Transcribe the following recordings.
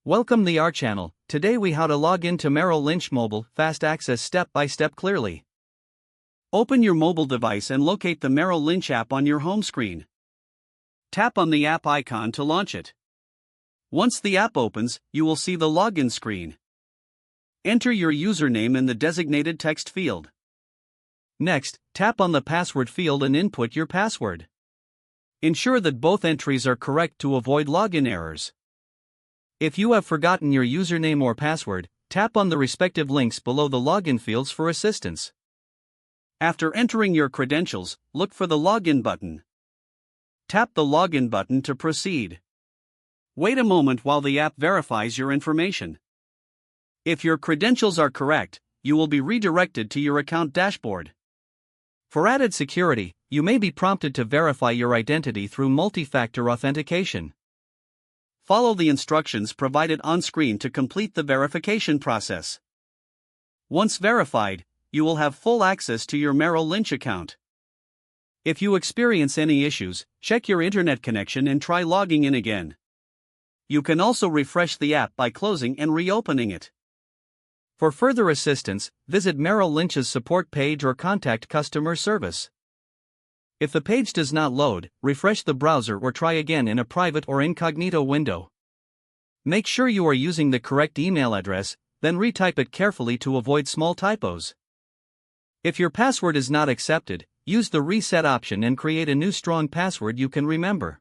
Welcome to our channel. Today we how to log into Merrill Lynch Mobile Fast Access step by step clearly. Open your mobile device and locate the Merrill Lynch app on your home screen. Tap on the app icon to launch it. Once the app opens, you will see the login screen. Enter your username in the designated text field. Next, tap on the password field and input your password. Ensure that both entries are correct to avoid login errors. If you have forgotten your username or password, tap on the respective links below the login fields for assistance. After entering your credentials, look for the login button. Tap the login button to proceed. Wait a moment while the app verifies your information. If your credentials are correct, you will be redirected to your account dashboard. For added security, you may be prompted to verify your identity through multi-factor authentication. Follow the instructions provided on screen to complete the verification process. Once verified, you will have full access to your Merrill Lynch account. If you experience any issues, check your internet connection and try logging in again. You can also refresh the app by closing and reopening it. For further assistance, visit Merrill Lynch's support page or contact customer service. If the page does not load, refresh the browser or try again in a private or incognito window. Make sure you are using the correct email address, then retype it carefully to avoid small typos. If your password is not accepted, use the reset option and create a new strong password you can remember.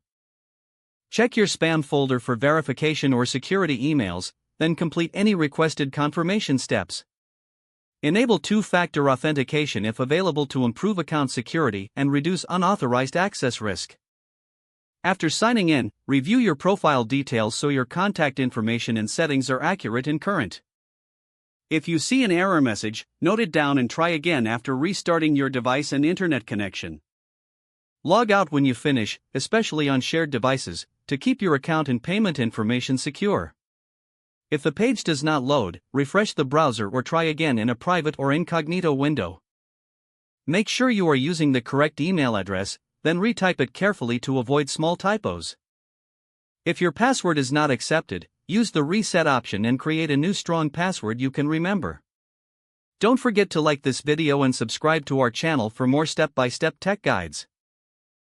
Check your spam folder for verification or security emails, then complete any requested confirmation steps. Enable two-factor authentication if available to improve account security and reduce unauthorized access risk. After signing in, review your profile details so your contact information and settings are accurate and current. If you see an error message, note it down and try again after restarting your device and internet connection. Log out when you finish, especially on shared devices, to keep your account and payment information secure. If the page does not load, refresh the browser or try again in a private or incognito window. Make sure you are using the correct email address, then retype it carefully to avoid small typos. If your password is not accepted, use the reset option and create a new strong password you can remember. Don't forget to like this video and subscribe to our channel for more step-by-step tech guides.